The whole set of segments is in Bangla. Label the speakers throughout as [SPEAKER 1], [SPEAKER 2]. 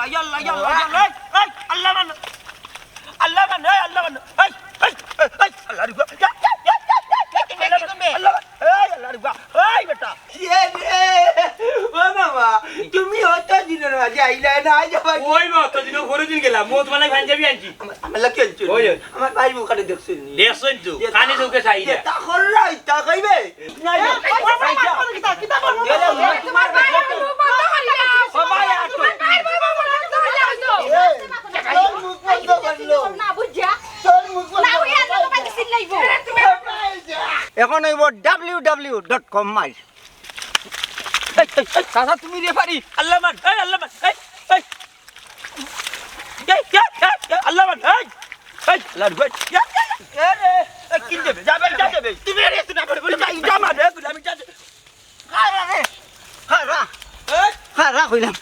[SPEAKER 1] ইয়াল্লা ইয়াল্লা ইয়াল্লা ইয়াল্লা এই আল্লাহ মান আল্লাহ মান এই আল্লাহ মান এই এই এই আল্লাহ রিবা আল্লাহ এই আল্লাহ রিবা এই বেটা
[SPEAKER 2] ও বাবা তুমি অত দিনের মাঝে আইলা না আজ
[SPEAKER 1] ওই মত দিন ঘরে দিন গেলাম মত মানে পাঞ্জাবি আনছি
[SPEAKER 2] আমার লাকি আনছি আমার ভাই মুখানে দেখছেন নি
[SPEAKER 1] দেখছেন তো কানে চোখে চাইরা
[SPEAKER 2] তা কররা তা কইবে
[SPEAKER 1] না কিতা বলবো তোমার সবাই আটো
[SPEAKER 2] এখন হইব www.com মাই
[SPEAKER 1] সাসা তুমি রেফারি আল্লাহ মান এই আল্লাহ মান এই এই আল্লাহ মান এই এই আল্লাহ রে এ কিন দেবে যাবে তুমি রে তুই না বলে যাই জামা দে আমি যা খারা রে
[SPEAKER 2] খারা কইলাম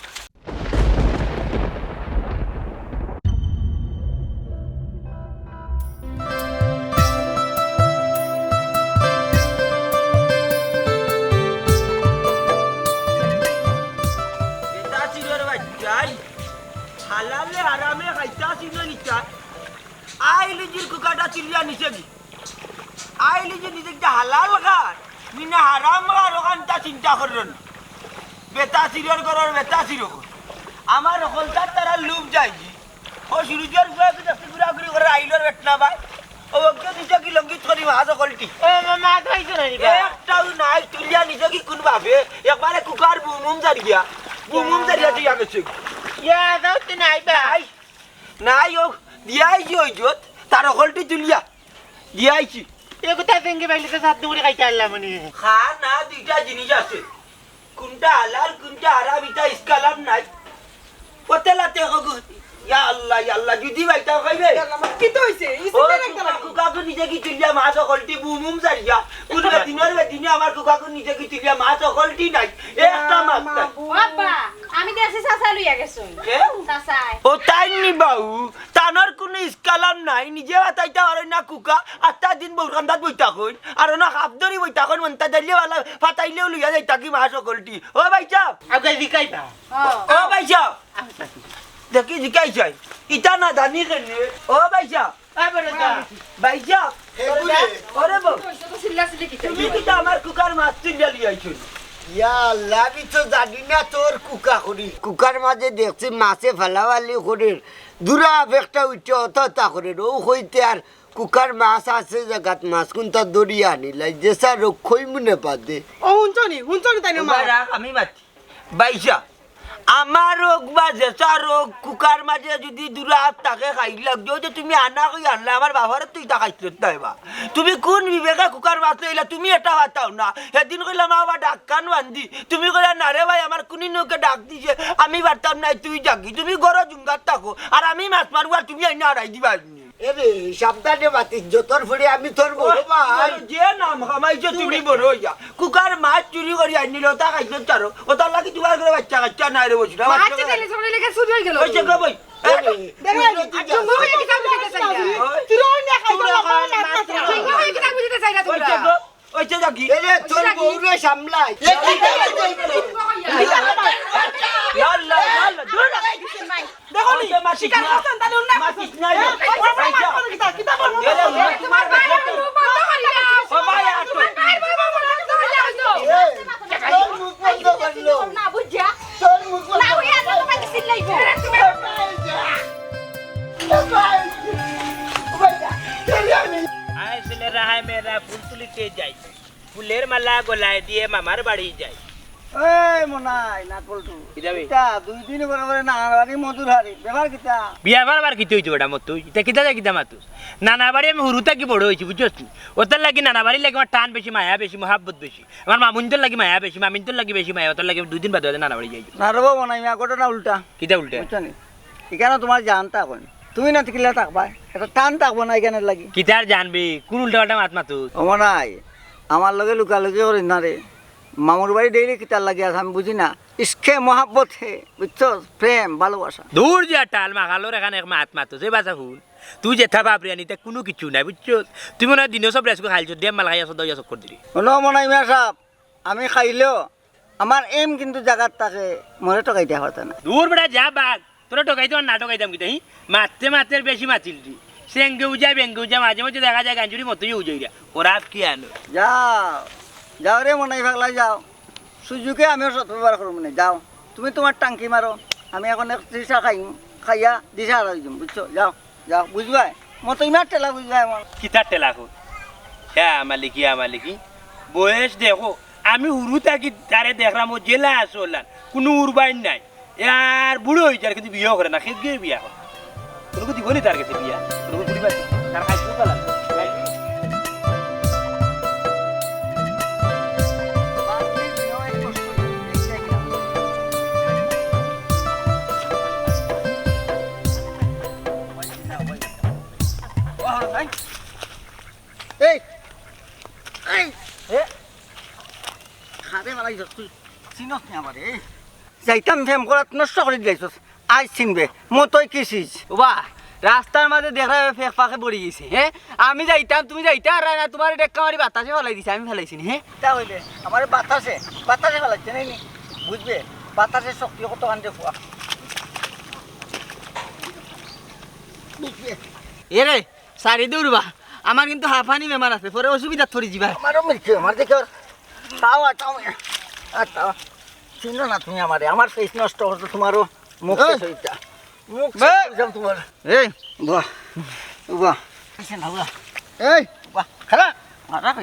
[SPEAKER 1] হালালে হারামে খাইতা ছিল নিচা আইলি জির কুকাটা চিলিয়া নিচে কি আইলি যে নিচে একটা হালাল খান মিনা হারাম খার ওখানটা চিন্তা করলেন বেতা চিরিয়র করার বেতা চির আমার হলতার তারা লুপ যাইছি ও সুরুজের ঘুরাঘুরি করে আইলোর বেটনা ভাই ও ওকে নিচে কি লঙ্গিত করি মাছ কলটি
[SPEAKER 3] মা খাইছো না
[SPEAKER 1] একটাও নাই চিলিয়া নিচে কি কোন ভাবে একবারে কুকার বুমুম জারিয়া তুই গেছে
[SPEAKER 3] ইয়া দাও তো নাই ভাই
[SPEAKER 1] নাই ও দিয়াইছি ওই জোত তার অকলটি তুলিয়া দিয়াইছি
[SPEAKER 3] এ কথা ভেঙ্গে বাইলে তো সাত দুপুরে খাইতে আল্লাহ মানে
[SPEAKER 1] খা না দুইটা জিনিস আছে কোনটা হালাল কোনটা হারাম এটা ইসকালাম নাই পতেলাতে ইয়া আল্লাহ যদি বাইটা খাইবে
[SPEAKER 2] কি তো হইছে
[SPEAKER 1] কুকাকু নিজে কি তুলিয়া মাছ অকলটি বুমুম জারিয়া কোন দিনে আমার কুকাকু নিজে কি তুলিয়া মাছ অকলটি নাই একটা মাছ নাই
[SPEAKER 4] বাবা আমি দেখছি চাচা লইয়া গেছো চাচাই
[SPEAKER 1] ও তাই নি বাউ তানোর কোনো ইসকালাম নাই নিজে আতাইতা আর না কুকা আত্তা দিন বউখান্দাত বইতা কইন আর না হাফদরি বইতা কইন মনতা দাইলে वाला ফাটাইলেও লইয়া যাইতা কি মাছ অকলটি ও ভাইচা
[SPEAKER 3] আগে দিকাইবা
[SPEAKER 1] ও ভাইচা দেখি জিকাই চাই ইটা না দানি কেনে ও ভাইচা ভাইচা ওরে বউ তুমি কিটা আমার কুকার মাছ তুলিয়া লিয়াইছো
[SPEAKER 2] ইয়া লাভি তো জানি না তোর কুকা করি কুকার মাঝে দেখছি মাছে ফেলাওয়ালি করির দূরা একটা উঠে অতটা করে ও হইতে আর কুকার মাছ আছে জায়গাত মাছ কোনটা দরিয়া আনিলাই যে স্যার রক্ষই মনে পাতে
[SPEAKER 3] ও হুনছনি তাই না
[SPEAKER 1] আমি মাতি বাইশা আমার রোগ বা জেসা রোগ কুকার মাঝে যদি দূরা তাকে খাই লাগছো যে তুমি আনা কই আনলে আমার বাবার তুই তা খাইছিল তাইবা তুমি কোন বিবেকে কুকার মাছ লইলা তুমি এটা বাতাও না সেদিন কইলাম আমার ডাক কান বান্ধি তুমি কইলা না রে ভাই আমার কোনি নৌকে ডাক দিছে আমি বাড়তাম নাই তুই জাগি তুমি গড় জুঙ্গার থাকো আর আমি মাছ মারবো আর তুমি আইনা আড়াই দিবা
[SPEAKER 2] এরে সাবধানে বাতিস যতর ফড়ে আমি তোর বড় ভাই
[SPEAKER 1] যে নাম খামাইছো তুমি বড় হইয়া কুকার মাছ চুরি করি আনিল তা খাইছো চারো ও তার লাগি তোমার ঘরে বাচ্চা কাচ্চা নাই রে বসে
[SPEAKER 4] আচ্ছা তাহলে সব লেগে চুরি হয়ে গেল
[SPEAKER 1] ওইছে গো ভাই
[SPEAKER 4] দেখো আচ্ছা মুই কি কাম করতে চাই তুই রই না খাইছো না মুই কি কাম করতে চাই না
[SPEAKER 1] ওইছে
[SPEAKER 4] তোমরা
[SPEAKER 1] গো ওইছে জাগি
[SPEAKER 2] এরে তোর বউরে সামলাই
[SPEAKER 1] ইয়াল্লা দূর দেখো নি শিকার করতেন তাহলে না মাছিস নাই কিতা বলবো তোমার ভাই বন্ধ করি না সবাই আটো
[SPEAKER 2] তোর মুখ বন্ধ করলো
[SPEAKER 4] না বুঝা
[SPEAKER 2] তোর মুখ
[SPEAKER 4] না ওই এত তোমাকে সিলাইবো
[SPEAKER 3] আয় ছেলে রাহাই মেরা ফুল তুলিতে যাই ফুলের মালা গলায় দিয়ে মামার বাড়ি যাই
[SPEAKER 2] এই মনাই না পল্টু
[SPEAKER 3] কিদাবি
[SPEAKER 2] তা দুই দিন করে না আনি মজুর হারি ব্যবহার কিতা
[SPEAKER 3] বিয়া বার কি হইছে ওটা মত এটা কিতা যায় কিতা মাতুস নানা বাড়ি আমি হুরুতা কি বড় হইছি বুঝছস তুই ওটার লাগি নানা বাড়ি লাগি আমার টান বেশি মায়া বেশি মহাব্বত বেশি আমার মামুনদের লাগি মায়া বেশি মামিনদের লাগি বেশি মায়া ওটার লাগি দুই দিন বাদ নানা বাড়ি যাই
[SPEAKER 2] না রবো মনাই মা ঘটনা উল্টা
[SPEAKER 3] কিতা উল্টে
[SPEAKER 2] বুঝছনি এখানে তোমার জানতা কোন তুমি না তিকিলা থাকবা এটা টান থাকবো না এখানে লাগি
[SPEAKER 3] কিতার জানবি কোন উল্টা পাল্টা মাত মাতুস
[SPEAKER 2] ও মনাই আমার লগে লুকালুকি করি না রে মামুর বাড়ি ডেইলি কিতার লাগে আছে আমি বুঝি না ইসকে মহাব্বত হে বুঝছো প্রেম ভালোবাসা
[SPEAKER 3] দূর যা টাল মাখালোর এখানে এক মাত মাতুস এই বাসা হুন তুই যেথা বাপরে আনিতে কোনো কিছু নাই বুঝছো তুই মনে হয় দিনও সব রেস্কো খাইছো ডেম মাল খাইছো দইয়া চক্কর দিলি
[SPEAKER 2] শোনো মনাই মিয়া সাহেব আমি খাইলেও আমার এম কিন্তু জায়গার থাকে মরে টকাইতে হতো না
[SPEAKER 3] দূর বেটা যা বাঘ তোরা ঠকাইতে আর না ঠকাইতাম কিতা মারতে মারতে বেশি মাছিল দি সেঙ্গে উজায় বেঙ্গে উজায় মাঝে মাঝে দেখা যায় গাঞ্জুরি মতোই উজাইরা ওরা কি আনো
[SPEAKER 5] যাও যাও রে মনাই পাগলা যাও সুযোগে আমিও সত ব্যবহার করবো না যাও তুমি তোমার টাঙ্কি মারো আমি এখন এক দিশা খাইয়া দিশা আর যাম বুঝছো যাও যাও বুঝবাই মতো ইমার টেলা বুঝবাই আমার
[SPEAKER 3] কিতার টেলা কো হ্যাঁ মালিকি বয়স দেখো আমি হুরু থাকি তারে দেখলাম ও জেলা আসলাম কোনো উরবাইন নাই আর বুড়ো হয়ে যায় কিন্তু বিয়ে করে না খেত গিয়ে বিয়া করে কোনো দিব নি তার কাছে বিয়া কোনো বুড়ি বাড়ি তার কাছে পেলাম
[SPEAKER 5] এই এই খাতে মালাই তুই চিনস নি আমারে যাইতাম ফেম করাত নষ্ট করে দিলাইছস আজ চিনবে মতই কিছিস
[SPEAKER 6] বাহ রাস্তার মাঝে দেখা ফেক ফাঁকে পড়ে গেছে হ্যাঁ আমি যাইতাম তুমি যাইতা আর না তোমার ডেক্কা মারি বাতাসে ফেলাই দিছে আমি ফেলাইছি হ্যাঁ
[SPEAKER 5] তা হইলে আমার বাতাসে ফেলাচ্ছে নাই নি বুঝবে বাতাসের শক্তি কত কান দেখুয়া বুঝবে
[SPEAKER 6] এ রে সারি দৌড়বা আমার কিন্তু হাফানি বেমার আছে পরে অসুবিধা থরি যাবা
[SPEAKER 5] আমারও মিলছে আমার দেখে তাও তাও চিনো না তুমি আমারে আমার ফেস নষ্ট করছো তোমারও মুখ সইতা মুখ তোমার এই বাহ বাহ কিসে না বাহ এই বাহ খেলা রাখা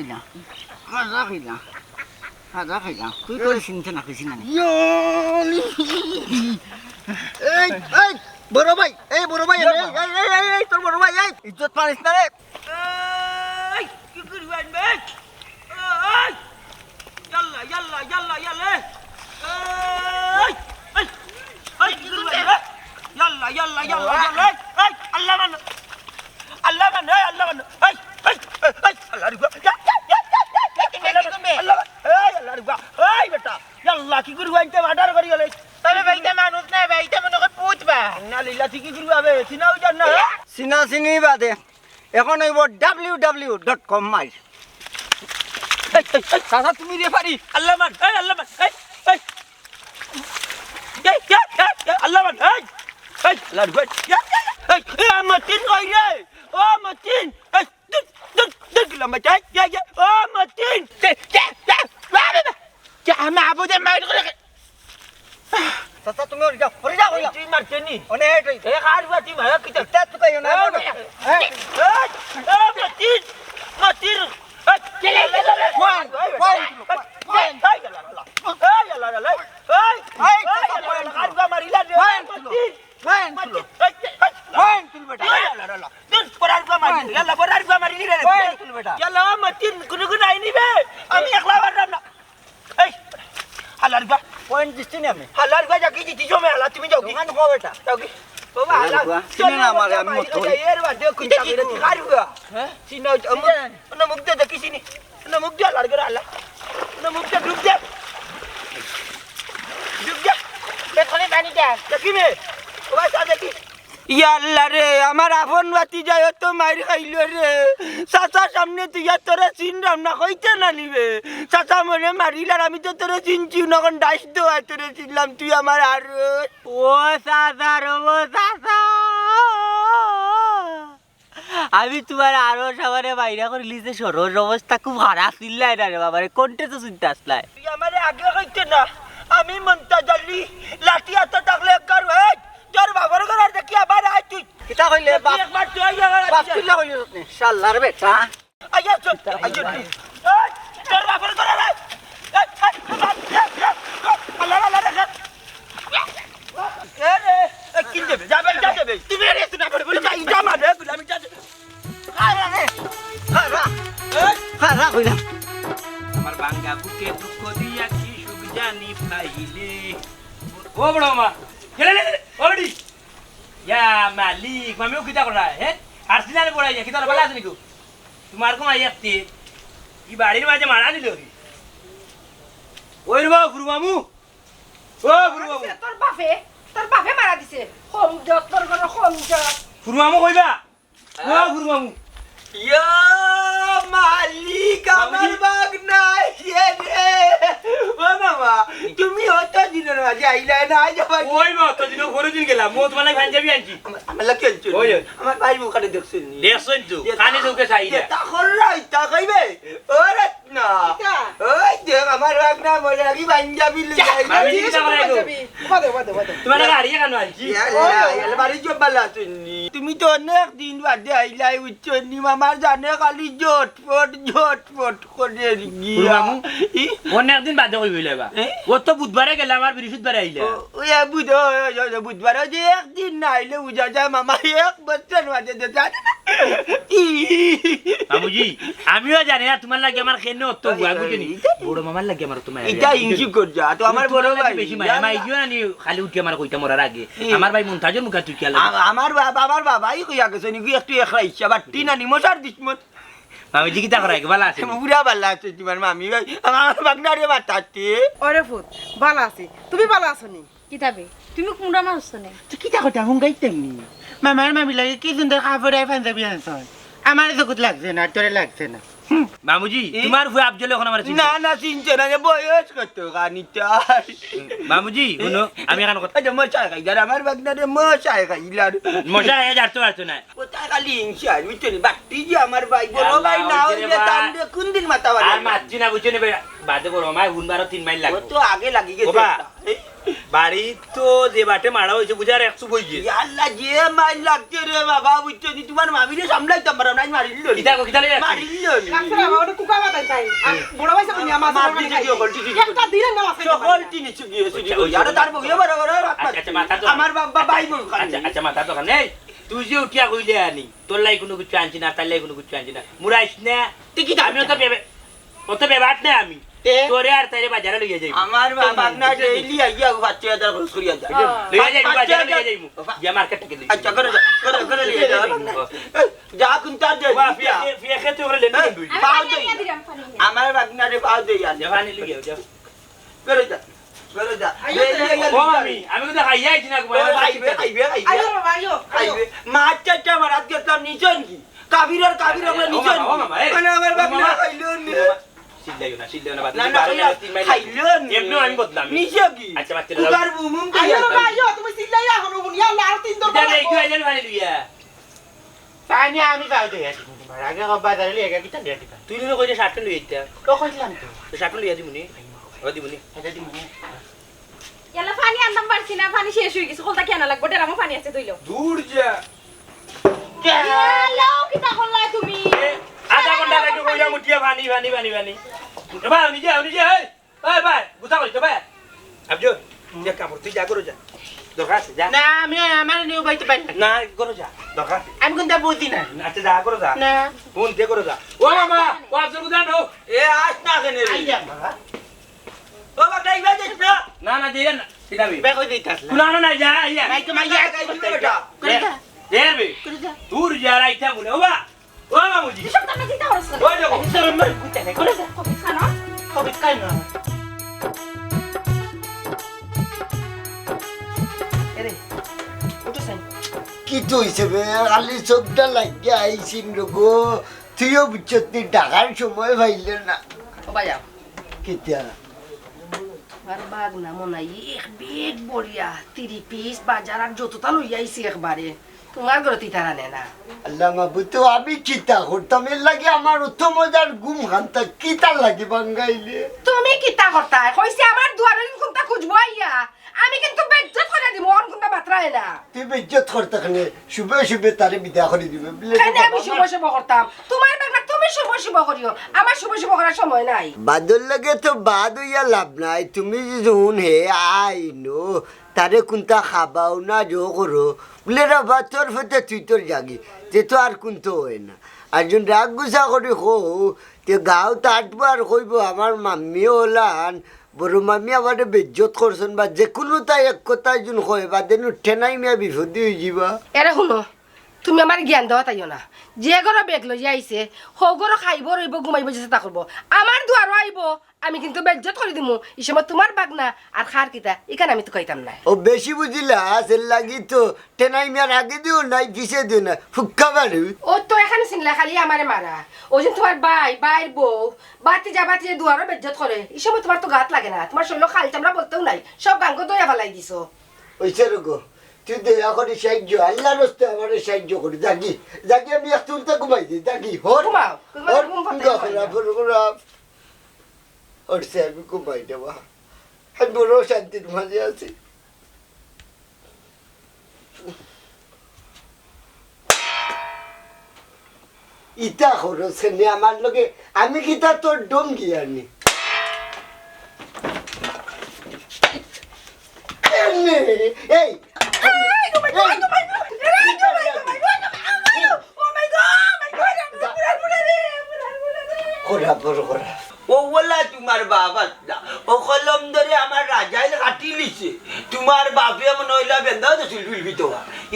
[SPEAKER 5] কইলা তুই তোর চিনতে না কইছি না এই এই বড় ভাই এই তোর বড় ভাই এই ইজ্জত পারিস না রে
[SPEAKER 1] এই কি করবেন বে এই ইয়াল্লা এই এই কি করবেন বে ইয়াল্লা এই আল্লাহ মান এই আল্লাহ রিবা আল্লাহ রিবা এই বেটা ইয়াল্লা কি করবেন তে মার্ডার করি গেলে তবে ভাইতে মানুষ না ভাইতে মনে করে পুতবা না লীলা ঠিক কি করবে চিনাও জান না
[SPEAKER 5] চিনা চিনি বাদে এখন হইব www.com মাই
[SPEAKER 6] চাচা তুমি রেফারি
[SPEAKER 1] আল্লাহ মান এই আল্লাহ মান এই আল্লাহ মান এই আল্লাহ রিবা এই মাতিন কই রে ও মাতিন এই দেখ লম্বা চাই ও মাতিন যা মাবুদে মাইর করে
[SPEAKER 5] চাচা তুমি ওরে যাও কইলা
[SPEAKER 1] তুই মারছনি
[SPEAKER 5] অনেক হইছে
[SPEAKER 1] এ খারবা তুই মারা কিতা
[SPEAKER 5] তা তো কইও না
[SPEAKER 1] এই মাতিন আমি একলা পারলাম না এই হালার বা
[SPEAKER 5] পয়েন্ট দিচ্ছি না আমি
[SPEAKER 1] হালার বা যাকি দিছি জমে হালা তুমি যাও কি
[SPEAKER 5] দোকান খাও বেটা
[SPEAKER 1] যাও কি বাবা হালা
[SPEAKER 5] চিনে না আমারে আমি মত করি
[SPEAKER 1] এর বা দেখো কি চাকরি খারবা হ্যাঁ চিনো না মুখ দে দেখিছি নি না মুখ দে হালার করে হালা না মুখ দে ডুব দে পেছনে পানি দে দেখি নে ওই সা দেখি ইয়াল্লা রে আমার আপন বাতি যায় তো মারি খাইলো রে চাচার সামনে তুই তোরা চিনলাম না কইতে না নিবে চাচা মনে মারিলার আমি তো তোরা চিনছি নখন ডাইস দেওয়া তোরা চিনলাম তুই আমার আর
[SPEAKER 6] ও চাচা রবো চাচা আমি তোমার আরো সবারে বাইরা করে লিজে সরোর অবস্থা খুব খারাপ ছিলাই না রে বাবারে কোনটা তো চিন্তা আসলাই
[SPEAKER 1] তুই আমার আগে কইতে না আমি মনটা জালি লাঠি হাতে থাকলে কর এই তোর বাবার ঘর আর দেখি আবার আয় তুই
[SPEAKER 5] কিতা কইলে বাপ
[SPEAKER 1] একবার তুই আইয়া
[SPEAKER 5] বাপ তুইলা কইলি তুমি শালার বেটা
[SPEAKER 1] আইয়া চল আইয়া তুই এই তোর বাবার ঘর আর আল্লাহ আল্লাহ রে এ রে কিন দেবে যাবে তুমি রে তুই না বলে যাই জামা দে আমি যাচ্ছি
[SPEAKER 5] আরে রে হ্যাঁ কইলা
[SPEAKER 3] আমার বাঙ্গা বুকে দুঃখ দিয়া কি সুখ জানি পাইলে ও বড় মা গেলে ওড়ি ইয়া মালিক মামিও কিটা করা হে আরসিনালে পড়াই যা কিটা বলা আছে নিকো তোমার কোন আইয়াতে ই বাড়ির মাঝে মারা দিল ওই রে গুরু মামু ও গুরু মামু
[SPEAKER 4] তোর বাপে মারা দিছে হোম জত তোর কোন হোম জত
[SPEAKER 3] গুরু মামু কইবা ও গুরু মামু
[SPEAKER 1] ইয়া মালিক আমার বাগ নাই রে ও মামা তুমি অত দিনের মাঝে আইলা না আই যাবা
[SPEAKER 3] ওই মা তো দিন ঘরে দিন গেলাম মো তোমার লাগে পাঞ্জাবি আনছি
[SPEAKER 1] আমার লাগে খেলছো
[SPEAKER 3] ওই।
[SPEAKER 1] আমার ভাই মুখানে দেখছেন নি
[SPEAKER 3] দেখছই তো কানে চোখে চাই না
[SPEAKER 1] তা করলাই তা কইবে ওরে না ওই দেখ আমার রাগ না বলে লাগি পাঞ্জাবি লই যাই
[SPEAKER 3] আমি চিন্তা করে গো তোমার লাগে হারিয়ে কেন আনছি
[SPEAKER 1] বাড়ি জব বালা তুমি তো অনেক দিন বাদে আইলাই উচ্চনি মামার জানে খালি জটফট করে গিয়া
[SPEAKER 3] মামু অনেক দিন বাদে কই বইলে বা ও তো বুধবারে গেল আমার বৃহস্পতিবারে আইলে
[SPEAKER 1] ওই বুধবার যে একদিন না আইলে বুঝা যায় মামা এক বছর বাদে জানে না
[SPEAKER 3] মামুজি আমিও জানি না তোমার লাগে আমার খেনে অত গুয়া বুঝনি বড় মামার লাগে আমার তোমার
[SPEAKER 1] এটা ইঞ্চি কর যা তো আমার বড় ভাই
[SPEAKER 3] বেশি মায়া মাইজিও না নি খালি উঠে আমার কইতা মরার আগে আমার ভাই মুনতাজের মুখা তুই খেলা
[SPEAKER 1] আমার বাবাই কইয়া গেছে নি একটু একলা ইচ্ছা বাটি না নিমসার দিসমত
[SPEAKER 3] মামুজি কি তা করাই ভালো আছে
[SPEAKER 1] পুরা ভালো আছে তোমার মামি ভাই আমার বাগনারে বাতাতে
[SPEAKER 4] ওরে ফুট ভালো আছি তুমি ভালো আছো নি
[SPEAKER 7] কিতাবে তুমি কোনটা মানুষ নে
[SPEAKER 8] কি তা কথা হুঙ্গাই তেমনি মামার মামি লাগে কি সুন্দর কাপড় পাঞ্জাবি আনছন আমার চকুত লাগছে না তোরে লাগছে না
[SPEAKER 3] মামুজি তোমার ফুয়ে আফজল এখন আমার
[SPEAKER 1] না না চিনছে না যে বয়স কত গানিটার
[SPEAKER 3] মামুজি শুনো আমি এখন কথা
[SPEAKER 1] আচ্ছা মশাই খাইলার আমার বাগনারে মশাই খাইলার
[SPEAKER 3] মজা আয়া যারতো পারতো না
[SPEAKER 1] কোথায় খালি হিংসা বুঝছি বাটি যে আমার ভাই বড় ভাই না হইলে তান্ডে কোন দিন মাথা
[SPEAKER 3] আর
[SPEAKER 1] বাড়ি
[SPEAKER 3] মাতছি না বুঝছো নে বাদে করো মাই হুনবারও 3 মাইল
[SPEAKER 1] ও
[SPEAKER 3] লাগবে
[SPEAKER 1] তো আগে লাগি গেছে
[SPEAKER 3] বাবা, বাড়ি তো যে বাটে মারা হয়েছে বুঝার 100 কই গিয়ে
[SPEAKER 1] আল্লাহ যে মাইল লাগছে রে বাবা বুঝছো নি তোমার মামিরে সামলাইতাম পারো না মারিল
[SPEAKER 3] কিতা রে
[SPEAKER 1] মারিল
[SPEAKER 4] রাখছে না বাবা কুকা বাতাই তাই আর বড় ভাই সামনে আমার
[SPEAKER 1] মার দিছে কি বলছি
[SPEAKER 4] একটা দিন না আছে
[SPEAKER 1] সকল তিনি গিয়েছে আর তার বগে বড় বড়
[SPEAKER 3] আচ্ছা মাথা তো
[SPEAKER 1] আমার বাবা ভাই বোন
[SPEAKER 3] আচ্ছা আচ্ছা মাথা তো নেই তুই যে উঠিয়া কইলে আনি তোর লাই কোনো কিছু আনছি না তার লাই কোনো কিছু আনছি না মুরাইস না
[SPEAKER 1] টিকিট
[SPEAKER 3] আমিও তো বেবে অত বেবাট না আমি তোরে আর তাইরে বাজারে লইয়া যাইব
[SPEAKER 1] আমার বাবা না ডেইলি আইয়া বাচ্চা দার খরচ করিয়া যায়
[SPEAKER 3] লইয়া যাইব বাজারে লইয়া যাইব গিয়া মার্কেট থেকে লইয়া
[SPEAKER 1] আচ্ছা করে করে লিয়ে যা যা কুনতা দে
[SPEAKER 3] ওয়া ফিয়া খেতে ওরে লেন দুই
[SPEAKER 1] পাও দে আমার বাগনারে পাও দে আর
[SPEAKER 3] জাপানি লইয়া যাও
[SPEAKER 1] করে যা করে যা
[SPEAKER 3] ও আমি তো খাইয়া আইছি না
[SPEAKER 1] আইবে আইবে
[SPEAKER 4] আইও বাবা আইও
[SPEAKER 1] আইবে মাছটা মারাত গেছলাম নিচন কি কাবির আমরা নিচন মানে আমার বাগনা খাইলো
[SPEAKER 3] সিল্লাইও না বাদ
[SPEAKER 1] না না খাইলো
[SPEAKER 3] এমনি আমি বদলাম
[SPEAKER 1] নিচে কি
[SPEAKER 3] আচ্ছা বাচ্চা
[SPEAKER 1] কুকার বুমুম
[SPEAKER 4] আইও বাবা আইও তুমি সিল্লাইয়া হনো বুনি আল্লাহ আর তিন দর
[SPEAKER 3] দাদা একটু আইলেন পানি লইয়া
[SPEAKER 8] পানি আমি পাও দে তোমার আগে বাজারে লিয়ে গিয়ে কিতা দিয়ে দিবা
[SPEAKER 3] তুই নো কইলে শার্ট লইয়া দিতা
[SPEAKER 8] তো কইলাম তো
[SPEAKER 3] শার্ট লইয়া দিমুনি ও দিমুনি
[SPEAKER 8] এটা দিমু
[SPEAKER 7] ইয়ালা পানি আনতাম পারছি না পানি শেষ হয়ে গেছে কলটা কেন লাগবে ডেরামো পানি আছে দইলো
[SPEAKER 3] দূর যা
[SPEAKER 7] হ্যালো কিতা করলা তুমি
[SPEAKER 3] আধা ঘন্টা লাগে কইলা মুঠিয়া পানি এবা নিজে এই ভাই গুতা কইছো ভাই আবজো যে কাপড় তুই যা করো যা দরকার আছে যা
[SPEAKER 8] না আমি আমার নিউ বাইতে পাই
[SPEAKER 3] না করো যা দরকার
[SPEAKER 8] আমি কোনটা বুঝি না
[SPEAKER 3] আচ্ছা যা করো যা
[SPEAKER 8] না
[SPEAKER 3] ফোন দে করো যা ও মামা ও আফজল গুদা নো
[SPEAKER 1] এ আস না কেনে রে
[SPEAKER 8] আইয়া বাবা
[SPEAKER 1] ও বাগনা ইবা দেখ না
[SPEAKER 3] না দিলেন না সিধাবি
[SPEAKER 8] বে কই দিতাস
[SPEAKER 3] না যা আইয়া
[SPEAKER 8] মাই তো মাইয়া
[SPEAKER 1] বেটা
[SPEAKER 8] কইতা
[SPEAKER 3] দেরবে দূর যা রাইতা মুনে ও বা ও মামুজি
[SPEAKER 7] সব না চিন্তা করছ
[SPEAKER 3] ও দেখো
[SPEAKER 8] তোর মাই কইতা নে করে
[SPEAKER 7] খানো
[SPEAKER 8] কবি কাই না
[SPEAKER 4] এরে উঠো সাই
[SPEAKER 2] কি তো হিসেবে খালি চোখটা লাগিয়ে আইসিন রগো তুইও বুঝছত টাকার সময় পাইলে না
[SPEAKER 4] ও ভাইয়া
[SPEAKER 2] কেতিয়া
[SPEAKER 4] আর বাগ না মনে এক বেগ বড়িয়া 30 পিস বাজার আর যতটা লই আইছি একবারে তোমার ঘরে তিতারা নে না
[SPEAKER 2] আল্লাহ মাবু তো আমি চিন্তা করতাম এর লাগে আমার অত মজার ঘুম খান্তা কিতা লাগে বাঙ্গাইলে
[SPEAKER 4] তুমি কিতা করতা কইছে আমার দুয়ারের কোনটা খুঁজবো আইয়া আমি কিন্তু বেজ্জত করে দিব অন কোনটা মাত্রায় না
[SPEAKER 2] তুই বেজ্জত করতে খানে শুভে শুভে তারে বিদায় করে দিবে
[SPEAKER 4] কেন আমি শুভ শুভ করতাম তোমার বাগনা তুমি শুভ শুভ করিও আমার শুভ শুভ করার সময় নাই
[SPEAKER 2] বাদর লাগে তো বাদ হইয়া লাভ নাই তুমি যখন হে আইনো তারে কোনটা খাবাও না জো করো বলে রাবা তোর ফেতে তুই তোর জাগি যে তো আর কোনটো হয় না আর যখন রাগ গুছা করি হো তে গাঁও তাটবো আর কইব আমার মাম্মিও হলান বড় মামি আমার বেজ্জত করছেন বা যে কোনো তাই এক কথা যখন হয় বা দেন উঠে নাই মিয়া বিপদে হয়ে যাবা
[SPEAKER 4] এরে শুনো তুমি আমার জ্ঞান দেওয়া তাইও না যে ঘরে বেগ লইয়া আইছে সৌ ঘরে খাইব রইব ঘুমাইব চেষ্টা করবো আমার দুয়ারও আইব আমি কিন্তু বেজ্জত করে দিমু এই সময় তোমার বাগনা আর খার কিতা এখানে আমি তো খাইতাম না
[SPEAKER 2] ও বেশি বুঝিলা সে লাগি তো টেনাই মিয়ার আগে দিও নাই পিছে দিও না ফুক্কা বাড়ি
[SPEAKER 4] ও তো এখানে চিনলা খালি আমারে মারা ওই যে তোমার বাইর বউ বাতি যা দুয়ারও বেজ্জত করে এই সময় তোমার তো গাত লাগে না তোমার শরীর খাল চামড়া বলতেও নাই সব গাঙ্গ দয়া ফেলাই দিছো
[SPEAKER 2] ওইসে রকম তুই দয়া করে সাহায্য আল্লাহর রাস্তে আমার সাহায্য করি জাগি জাগি আমি এক তুলতে ঘুমাই দিই জাগি হর
[SPEAKER 4] ঘুমাও,
[SPEAKER 2] হর
[SPEAKER 4] ঘুম পাতে
[SPEAKER 2] ওরসে আমি ঘুমাই দেওয়া আমি বড় শান্তির মাঝে আছি ইটা খরচে নে আমার লগে আমি কি তা তোর ডম গিয়ানি এই
[SPEAKER 1] ও বলা তোমার বাবা ও কলম ধরে আমার রাজাইল কাটি লিছে তোমার বাপে মনে হইলা বেন্দা তো শিল্পী তো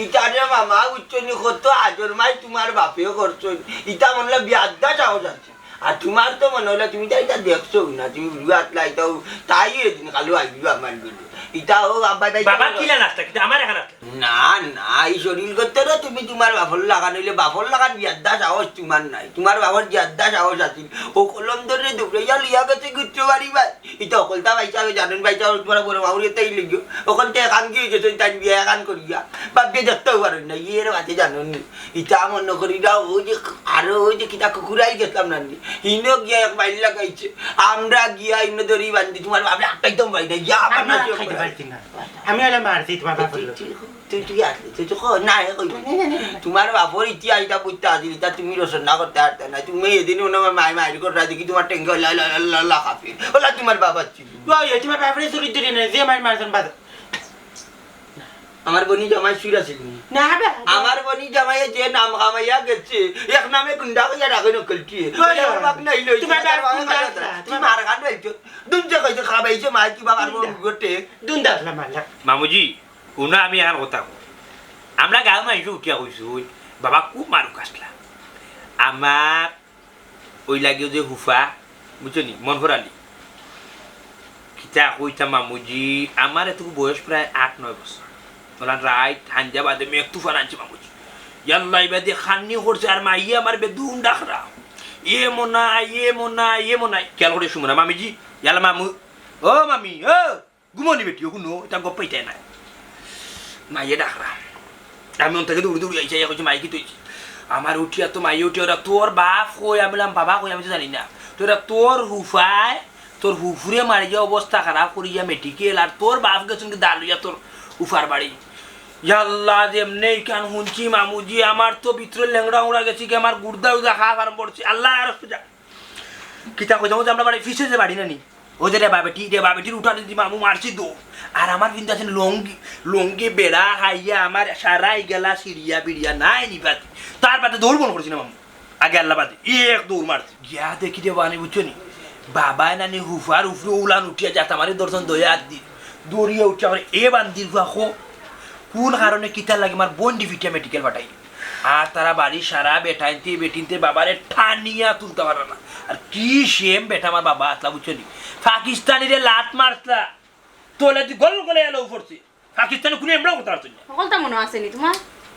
[SPEAKER 1] ইটারে মামা উচ্চনি কত আজর মাই তোমার বাপেও করছো ইটা মনে হলো বিয়াদা চাও যাচ্ছে আর তোমার তো মনে হলো তুমি তো এটা দেখছো না তুমি বিয়াদ লাইতাও তাই এদিন কালো আইবি আমার বিলে ইটাও
[SPEAKER 3] বাবা কিলা নাস্তা কিন্তু আমার এখানে
[SPEAKER 1] না না এই শরীর করতে না তুমি তোমার বাফর লাগান হইলে বাফর লাগান বিয়াদা সাহস তোমার নাই তোমার বাবার বিয়াদা সাহস আছে ও কলম ধরে দুপুরে লিয়া গেছে গুচ্ছো বাড়ি ভাই এটা অকলতা বাইচা জানেন বাইচা তোমার বড় মাউরি তাই লিখো ওখান থেকে এখান গিয়ে গেছে তাই বিয়ে এখান করিয়া বাপকে দেখতেও পারেন না ইয়ের বাতে জানেন ইটা মনে করি না ওই যে আরো ওই যে কিতা কুকুরাই গেছিলাম না ইনো গিয়া এক বাইল লাগাইছে আমরা গিয়া ইনো ধরি বান্ধি তোমার বাপরে একদম বাই না ইয়া বানা
[SPEAKER 8] আমি হলে মারছি তোমার বাপের লোক
[SPEAKER 1] তোমার বাপর ইতিহাস এটা বুঝতে আসিল তা তুমি রচনা করতে পারতে না তুমি এদিন মাই মারি করে দেখি তোমার টেঙ্গা খাফি ওলা তোমার বাবার ছিল
[SPEAKER 8] তোমার বাপরে চুরির ধরে নেই যে আমার মারছেন বাজার
[SPEAKER 1] আমার বনি জামাই সুর আছে
[SPEAKER 8] না
[SPEAKER 1] আমার বনি জামাই যে নাম কামাইয়া গেছে এক নামে গুন্ডা কইয়া রাখে নকলটি তোমার বাপ নাই লই
[SPEAKER 8] তোমার বাপ
[SPEAKER 1] তুমি মার গান হইছো দুনজে কইছে খাবাইছে মাই কি বাবার গোটে
[SPEAKER 8] দুন্দা মারলা
[SPEAKER 3] মামুজি শুনা আমি আর কথা কই আমরা গাঁও মাইছো উঠিয়া কইছো বাবা খুব মারুক আসলা আমার ওই লাগিও যে হুফা বুঝছো নি মন ভরালি কিতা কইতা মামুজি আমার এত বয়স প্রায় 8-9 বছর তোলা রাইট হাঞ্জা বাদে মেঘ তুফান আনছি মামুজি ইয়াল্লা ইবাদে খান্নি করছে আর মা ইয়ে আমার বেদুন ডাকরা ইয়ে মোনা খেয়াল করে শুনো না মামিজি ইয়ালা মামু ও মামি ও ঘুমনি বেটি শুনো এটা গপ পাইতাই না মাইয়ে ডাকরা আমি ওন থেকে দৌড়ি আইসা ইয়া কইছি মাইকি তুইছি আমার উঠিয়া তো মাইয়ে উঠি ওরা তোর বাপ কই আমি বললাম বাবা কই আমি তো জানি না তোরা তোর হুফায় তোর হুফুরে মারি যে অবস্থা খারাপ করিয়া মেডিকেল আর তোর বাপ গেছেন কি দালুইয়া তোর উফার বাড়ি ইয়াল্লা যেমনে কান শুনছি মামুজি আমার তো ভিতরে ল্যাংড়া উড়া গেছি কি আমার গুর্দা উদা খাওয়া আরম্ভ করছি আল্লাহ আর কিতা কই যাবো যে আমরা বাড়ি ফিসে যে বাড়ি নানি ওদের বাবেটির উঠা দিদি মামু মারছি দো আর আমার কিন্তু আছেন লঙ্গি বেড়া হাইয়া আমার সারাই গেলা সিরিয়া বিড়িয়া নাই নিপাতি তার পাতে দৌড় বন করছি না মামু আগে আল্লাহ বাদে এক দৌড় মারছি গিয়া দেখি দেবো আনি বুঝছো নি বাবাই নানি হুফার উফরে উলান উঠিয়া যাতে আমার দর্শন দয়া দি দৌড়িয়া উঠিয়া আমার এ বান্দির খো কোন কারণে কিতার লাগে আমার বন্ডি ফিটিয়া মেডিকেল পাঠাই আর তারা বাড়ি সারা বেটিনতে বাবারে ঠানিয়া তুলতে পারে না আর কি সেম বেটা আমার বাবা আসলা বুঝছো নি পাকিস্তানিরে লাত মারতা তোলে তুই গল গলে এলো পড়ছে পাকিস্তানে কোনো এমরাও করতে পারতো না
[SPEAKER 7] সকলটা মনে আসেনি তোমার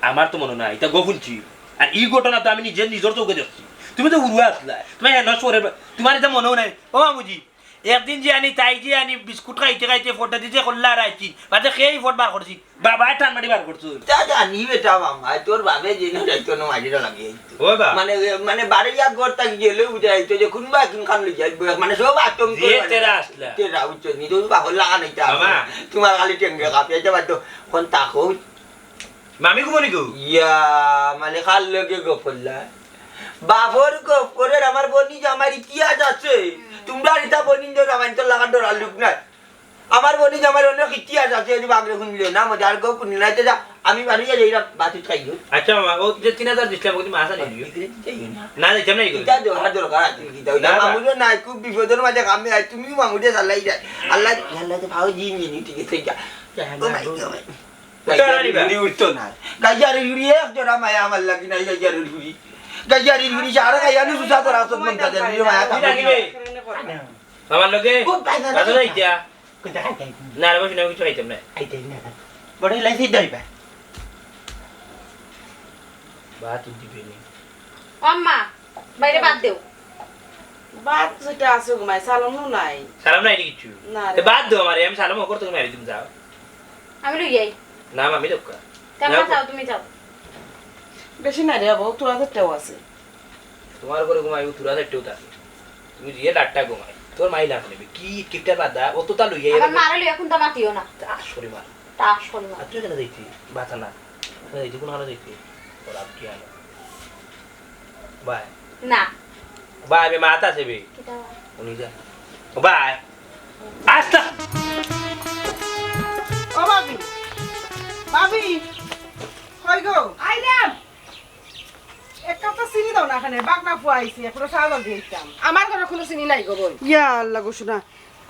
[SPEAKER 3] আমার তো মনে নাই এটা গোপনছি আর এই ঘটনা তো আমি নিজের চোখে দেখছি তুমি তো উড়ুয়া আসলা তোমার নসরে তোমার এটা মনেও নাই ও মামুজি একদিন যে আনি তাই যে আনি বিস্কুট খাইতে ফটো দিতে কল্লা রাইছি বাদে খেয়ে ফট বার করছি বাবা টান মারি বার করছো
[SPEAKER 1] তা জানি বেটা মামা তোর বাবে জেনে যাইতো না মাঝিটা লাগিয়ে
[SPEAKER 3] ও বা
[SPEAKER 1] মানে বাড়ি যা ঘর থাকি গেলে বুঝাইতো যে কোনবা কোন খান লই যাইব মানে সব আতঙ্ক
[SPEAKER 3] তেরা আসলা
[SPEAKER 1] তেরা উচ্চ নি তো বাহল লাগা নাই তা তোমার খালি টেঙ্গে কাপিয়া যাবা তো কোন তাকো
[SPEAKER 3] মামি ঘুমনি গো
[SPEAKER 1] ইয়া মানে খাল লগে গপল্লা বাবর গপ করে আমার বনি জামাই ইতিহাস আছে তোমরা রিতা বনি যে জামাই তো লাগা ডর আলুক না আমার বনি জামাই অনেক ইতিহাস আছে যদি বাগরে শুনলে না মজা আর গপ শুনলে না আমি বাড়ি যাইরা বাতি খাইও
[SPEAKER 3] আচ্ছা মামা ও যে 3000 দিছিলাম ওই মাসা নেই না যাইতাম না এই
[SPEAKER 1] এটা দরকার আছে কি দাও না মামুরে না খুব বিপদের মাঝে কামে আই তুমি মামুরে চালাই যায় আল্লাহ আল্লাহ তো ভাও জিনি ঠিক আছে যা ও মাই গড উঠতো না গাইয়ারির হুড়ি এক জোড়া মায়া আমার লাগি না গাইয়ারির হুড়ি গাইয়ারির হুড়ি সারা গাইয়ানি সুসা তোর আসত মন কাজে মায়া থাকবে
[SPEAKER 3] আমার লগে দাদা যাইতা
[SPEAKER 8] কোনটা খাইতে
[SPEAKER 3] না রে বসে না কিছু খাইতাম না
[SPEAKER 8] খাইতে না বড় লাইছি দইবা
[SPEAKER 3] ভাত দিবে নি
[SPEAKER 7] আম্মা বাইরে বাদ দেও
[SPEAKER 9] বাদ যেটা আছে ঘুমাই সালামও নাই
[SPEAKER 3] সালাম নাই কিছু
[SPEAKER 9] না
[SPEAKER 3] তে বাদ দাও আমারে আমি সালাম করতে তুমি মারি তুমি যাও
[SPEAKER 7] আমি লই যাই
[SPEAKER 3] না আমি দোকা
[SPEAKER 7] কেমন যাও তুমি যাও
[SPEAKER 9] বেশি নাই রে বাবু তোরা তো আছে
[SPEAKER 3] তোমার করে ঘুমাই তুরা দেখতেও থাকে তুমি যে লাটটা ঘুমাই তোর মাই লাগ নেবে কি কিপটা বাদা ও তো তা লইয়া
[SPEAKER 7] আমার মারা লই এখন তো মাতিও না
[SPEAKER 3] আসরে মার
[SPEAKER 7] তা আসল না
[SPEAKER 3] আর তুই কেন যাইতি বাতা না যাইতি কোন হালে যাইতি ওর আপ কি আলো বাই
[SPEAKER 7] না
[SPEAKER 3] বাই আমি মাতা সেবে
[SPEAKER 7] কিটা
[SPEAKER 3] উনি যা বাই আস্তা
[SPEAKER 9] ও ভাবি ভাবি কই গো
[SPEAKER 4] আইলাম
[SPEAKER 9] এক কাপ চিনি দাও না এখানে বাগনা ফুয়াইছি এখনো সাজা দিয়েছিলাম
[SPEAKER 4] আমার ঘরে কোনো চিনি নাই গো বোন
[SPEAKER 9] ইয়া আল্লাহ গো শোনা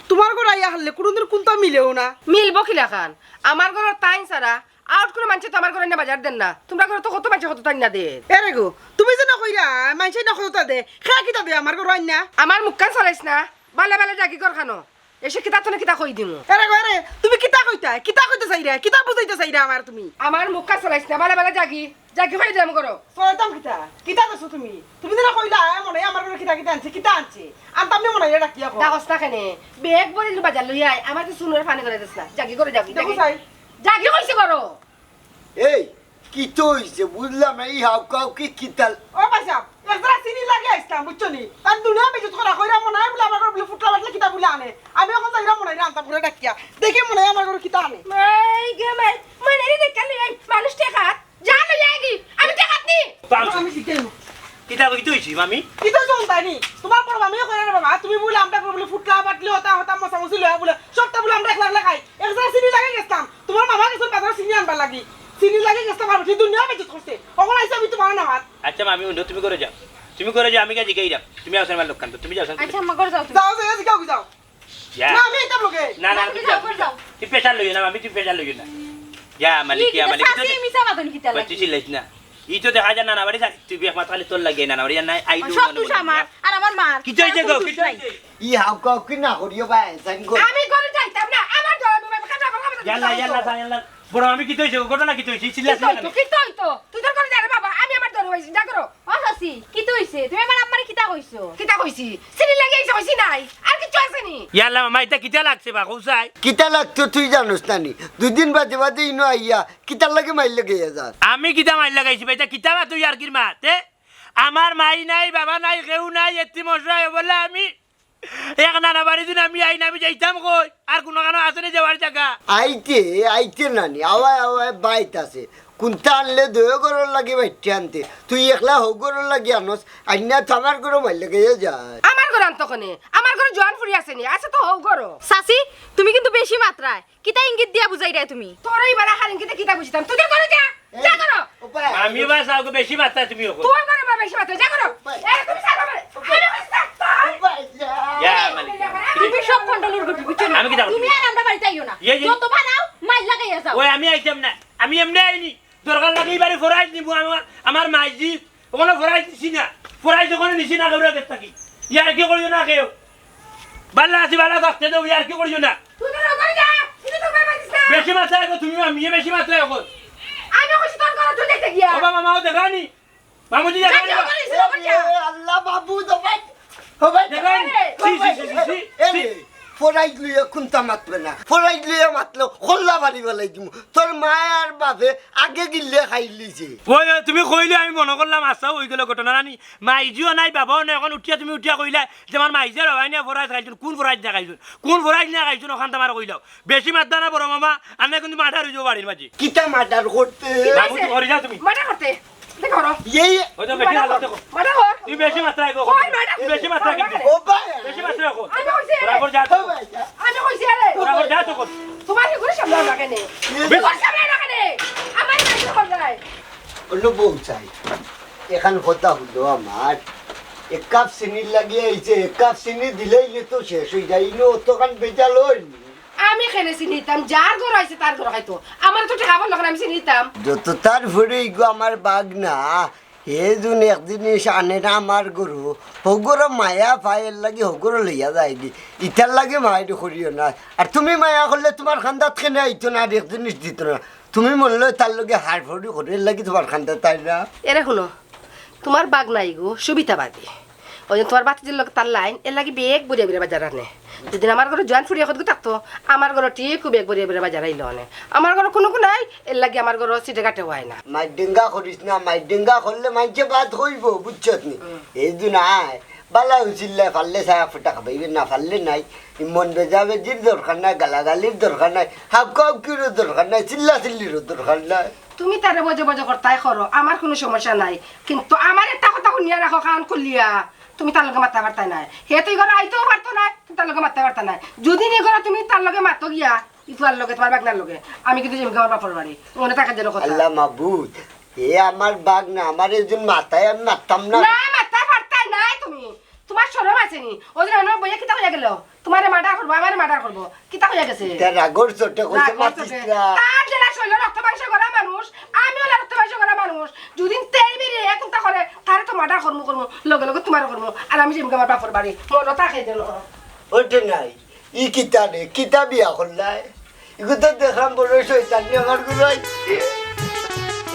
[SPEAKER 9] তোমার ঘর আইয়া হারলে কোনদিন কোনটা মিলেও না
[SPEAKER 4] মিলবো কিলা খান আমার ঘরের টাইম ছাড়া আউট করে মানুষ তো আমার ঘরে না বাজার দেন না তোমরা ঘরে তো কত মানুষ কত টাইম না দে
[SPEAKER 9] এরে গো তুমি যে না কইরা মাইছে না কইতা দে খেয়া কিতা দে আমার ঘর আইনা
[SPEAKER 4] আমার মুখ কান চলাইছ না বালে বালে জাগি কর খানো এসে কিতা তো কিতা কই দিমু
[SPEAKER 9] এরে গো এরে তুমি কিতা কইতে চাইরা কিতা বুঝাইতে চাইরা আমার তুমি
[SPEAKER 4] আমার মুখ কান চলাইছ না বালে বালে জাগি জাগি হয়ে যাম করো
[SPEAKER 9] কইতাম কিতা কিতা দেছো তুমি তুমি যে না কইলা মনে হয় আমার ঘর কিতা কিতা আনছে কিতা আনছে আনতাম নি মনে হয় এটা কি কো
[SPEAKER 4] দাগস না কেনে বেগ বলে বাজার লই আই আমার তো সুনের পানি করে দিস না জাগি করে জাগি
[SPEAKER 9] দেখো চাই
[SPEAKER 4] জাগি কইছে করো
[SPEAKER 2] এই কি তো হইছে বুঝলাম এই হাউ কাউ কি কিতাল
[SPEAKER 9] ও পাইছা একদরা চিনি লাগে আইছতাম বুঝছো নি তার দুনিয়া বেজত করা কইরা মনে হয় বলে আমার ঘর বলে ফুটলা বাটলা কিতা বলে আনে আমি এখন যাইরা মনে হয় আনতাম করে ডাকিয়া দেখে মনে হয় আমার ঘর কিতা আনে
[SPEAKER 4] মাই গে মাই মানে রে দেখালি এই মানুষ টেকাত যা লই আগি আমি টেকাত নি
[SPEAKER 9] আমি শিখাই
[SPEAKER 3] কিতা কইতে হইছি মামি
[SPEAKER 9] কিতা জনতানি তোমার পর আমিও কইরা রে বাবা তুমি বলে আমরা ঘর বলে ফুটলা বাটলি হতা হতা মশা মশি লয়া বলে সবটা বলে আমরা একলা একলা খাই একদরা চিনি লাগে গেছতাম তোমার মামা কিছু বাজার চিনি আনবার লাগি চিনি লাগে গেছতাম আর কি দুনিয়া বেজত করছে ওখানে আইসা আমি তোমার নামাত
[SPEAKER 3] আচ্ছা মামি উঠো তুমি করে যাও তুমি করে যাও আমি কাজে গেই যাও তুমি আসেন আমার লোকান তুমি যাও
[SPEAKER 7] আচ্ছা আম্মা করে যাও তুমি
[SPEAKER 9] যাও যাও যাও যাও
[SPEAKER 3] যা
[SPEAKER 9] না আমি এটা লোকে
[SPEAKER 3] না না
[SPEAKER 7] তুমি
[SPEAKER 3] তুমি
[SPEAKER 7] যাও
[SPEAKER 3] যাও
[SPEAKER 7] করে যাও
[SPEAKER 3] তুমি পেশাল লইও না মামি তুমি পেশাল লইও না যা মালিক
[SPEAKER 7] কি
[SPEAKER 3] ইয়া মালিক
[SPEAKER 7] সাসি মিছা বাদন কিতা লাগে
[SPEAKER 3] বচ্চি চিল্লাইছ না ই তো দেখা যায় না বাড়ি তুই বিয়ে মাত্র খালি তোর লাগে না বাড়ি নাই আইডু
[SPEAKER 7] সব তুই আমার আর আমার মার
[SPEAKER 3] কি চাইছে গো কি চাইছে
[SPEAKER 2] ই হাউ কাউ কি না করিও ভাই সাইন কর
[SPEAKER 4] আমি ঘরে যাইতাম না আমার ঘরে তুমি কাটা কথা
[SPEAKER 3] ইয়াল্লা ইয়াল্লা ইয়াল্লা বড় আমি কি কইছি ঘটনা কি কইছি চিল্লাছ না
[SPEAKER 4] কি তো তুই তোর ঘরে যা রে বাবা আমি আমার ঘরে হইছি যা করো
[SPEAKER 7] ও সাসি কি তো হইছে তুমি আমার আম্মারে কিতা কইছো
[SPEAKER 4] কিতা কইছি সিনি লাগে আইছে কইছি নাই আর কিছু আছে নি
[SPEAKER 3] ইয়াল্লা মামা এটা কিটা লাগছে বা কৌসাই
[SPEAKER 2] কিতা লাগতো তুই জানোস না নি দুদিন বাদে বাদে ইনো আইয়া কিতার লাগে মাইল লাগে যা
[SPEAKER 3] আমি কিটা মাইল লাগাইছি ভাই এটা কিটা তুই আর কির মা তে আমার মাই নাই বাবা নাই কেউ নাই এতিম অসহায় বলে আমি এক নানা বাড়ি দিন আমি আইন আমি যাইতাম কই আর কোনো কারণ আছে না যাওয়ার জায়গা
[SPEAKER 2] আইতে নানি আওয়ায় আওয়ায় বাইত আছে কোনটা আনলে দয়া করার লাগে বাইতে আনতে তুই একলা হোক করার লাগে আনস আইনা থামার করে মাইল লাগে যায়
[SPEAKER 4] আমার ঘরে আনতো কোনে আমার ঘরে জোয়ান ফুরি আছে নি আছে তো হোক ঘরো
[SPEAKER 7] সাসি তুমি কিন্তু বেশি মাত্রায় কিতা ইঙ্গিত দিয়া বুঝাই রে তুমি
[SPEAKER 4] তোর এই বালা হারিং কিতা কিতা বুঝতাম তুই ঘরে যা যা করো
[SPEAKER 3] আমি বাস আগে বেশি মাত্রা তুমি ওকে
[SPEAKER 4] তুই ঘরে বা বেশি মাত্রা যা করো এই তুমি যা করো আমি কইছি
[SPEAKER 3] ইয়া মালিক
[SPEAKER 7] তুমি সব কন্ট্রোল করবি বুঝছো না
[SPEAKER 3] আমি কি যাবো?
[SPEAKER 7] তুমি আর আমরা বাড়িতে আইও না
[SPEAKER 3] এই যে-
[SPEAKER 7] যত বানাও মাইল লাগাইয়া যাও
[SPEAKER 3] ওই আমি আইতাম না আমি এমনি আইনি দরকার লাগে এবারে ফরাইজ নিব আমার মাইজি ওখানে ফরাইজ দিছি না ফরাইজ ওখানে নিছি না কেউ থাকি ইয়ার কি করিও না কেউ বাল্লা আছি বাল্লা থাকতে দেবো ইয়ার কি করিও না
[SPEAKER 4] তুই ঘরে যা তুই তো বাবা দিছ না
[SPEAKER 3] বেশি মাত্রা এখন তুমি আমি বেশি মাত্রা এখন
[SPEAKER 4] আমি কইছি তোর ঘরে তুই দেখতে গিয়া
[SPEAKER 3] বাবা মামাও দেখানি মামুজি
[SPEAKER 4] যা
[SPEAKER 3] দেখানি
[SPEAKER 4] যা করিস না যা
[SPEAKER 2] আল্লাহ বাবু দবাই হবাই
[SPEAKER 3] দেখানি সি
[SPEAKER 2] ফরাইজ লইয়া কোনটা মাতবে না ফরাইজ লইয়া মাতলো খোল্লা বাড়ি বেলাই দিমু তোর মায়ার বাপে আগে গিল্লে খাই লিছে
[SPEAKER 3] ওই তুমি কইলে আমি মনে করলাম আচ্ছা ওই গেল ঘটনা রানি মাইজিও নাই বাবাও নাই এখন উঠিয়া তুমি উঠিয়া কইলা যে আমার মাইজের বাবাই না ফরাইজ খাইছুন কোন ফরাইজ না খাইছুন কোন ফরাইজ না খাইছুন ওখান তোমার কইলাও বেশি মাত্রা না বড় মামা আমি কিন্তু মাঠা রইব বাড়ির মাঝে
[SPEAKER 2] কিটা মার্ডার করতে
[SPEAKER 3] মামুজি ঘরে যাও তুমি
[SPEAKER 4] মাটা করতে দেখো
[SPEAKER 2] এই
[SPEAKER 3] ওই তো বেশি হালত দেখো
[SPEAKER 4] মাটা কর
[SPEAKER 3] তুমি বেশি মাত্রায় গো
[SPEAKER 4] ওই মাটা
[SPEAKER 3] তুমি বেশি মাত্রায় কিন্তু
[SPEAKER 2] ও ভাই
[SPEAKER 3] বেশি মাত্রায় গো
[SPEAKER 4] আমি কইছি
[SPEAKER 3] ওরা ঘর যা তো
[SPEAKER 4] আমি কইছি আরে
[SPEAKER 3] ওরা ঘর যা তো কর
[SPEAKER 4] তোমার কি করে সামনে লাগে নে বিকট সামনে লাগে নে আমার কাছে কর যায়
[SPEAKER 2] অন্য বউ চাই এখান কথা হলো আমার এক কাপ চিনি লাগিয়ে আইছে এক কাপ চিনি দিলেই তো শেষ হয়ে যায় ইনো অতখান বেজাল হয়নি
[SPEAKER 4] আমি খেলে চিনি নিতাম যার ঘর আছে তার ঘর খাইতো আমার তো ঠেকা বললো আমি চিনি নিতাম
[SPEAKER 2] যত তার ফুড়ে ইগো আমার বাঘ না হে যোন এক জিনিস আনে না আমার গরু হগর মায়া পায়ের লাগি হগর লইয়া যায়নি ইটার লাগে মায়াটো করিও না আর তুমি মায়া করলে তোমার খান্দাত খেনে আইতো না আর এক জিনিস দিত না তুমি মনলে তার লগে হার ফড়ি করে লাগি তোমার খান্দাত তাই না
[SPEAKER 4] এরে শুনো তোমার বাঘ নাই গো সুবিধাবাদী ওই যে তোমার বাচ্চাদের লোক তার লাইন এর লাগে বেগ বরিয়া বেড়ে বাজার আনে যদি আমার ঘরে জয়েন্ট ফুড়িয়া কত থাকতো আমার ঘরে ঠিক বেগ বরিয়া বেড়ে বাজার আইলো আনে আমার ঘরে কোনো নাই এর লাগে আমার ঘরে সিটে কাটে হয় না
[SPEAKER 2] মাইডেঙ্গা করিস না মাইডেঙ্গা করলে মাইছে বাদ হইব বুঝছত নি এই যে নাই বালা উচিল্লে ফাললে ছায়া ফুটা খাবাইবে না ফাললে নাই মন বেজাবে জির দরকার নাই গালাগালির দরকার নাই হাবকাউকির দরকার নাই চিল্লা চিল্লির দরকার নাই
[SPEAKER 4] তুমি তারে বজে বজে করতাই করো আমার কোনো সমস্যা নাই কিন্তু আমার একটা কথা শুনিয়া রাখো কারণ খুলিয়া তুমি তার লগে মারতে পারতাই নাই হে তুই ঘরে আইতেও পারতো না তুমি তার লগে মারতে পারতা নাই যদি নি ঘরে তুমি তার লগে মারতো গিয়া ইতুয়ার লগে তোমার বাগনার লগে আমি কিন্তু জিম আমার বাপর বাড়ি মনে থাকার জন্য কথা
[SPEAKER 2] আল্লাহ মাবুদ হে আমার বাঘ না আমার একজন মাথায় আমি মারতাম না
[SPEAKER 4] না মারতে পারতাই নাই তুমি তোমার শরম আছে নি ওই যে আমার বইয়া কিতা হইয়া গেল তোমারে মার্ডার করবো আমারে মার্ডার করবো কিতা হইয়া গেছে
[SPEAKER 2] তার আগর চোটে কইছে মারতিস না
[SPEAKER 4] তার জেলা শৈল রক্ত মাংস করা মানুষ আমিও রক্ত মাংস করা মানুষ যদি তেল বিরে একুনটা করে তারে তো মার্ডার করবো লগে লগে তোমারও করবো আর আমি যেমন আমার বাপর বাড়ি মনে থাকে যেন
[SPEAKER 2] ওটা নাই ই কিতা রে কিতা বিয়া করলাই ইগো তো দেখলাম বড় শয়তান আমার গুলাই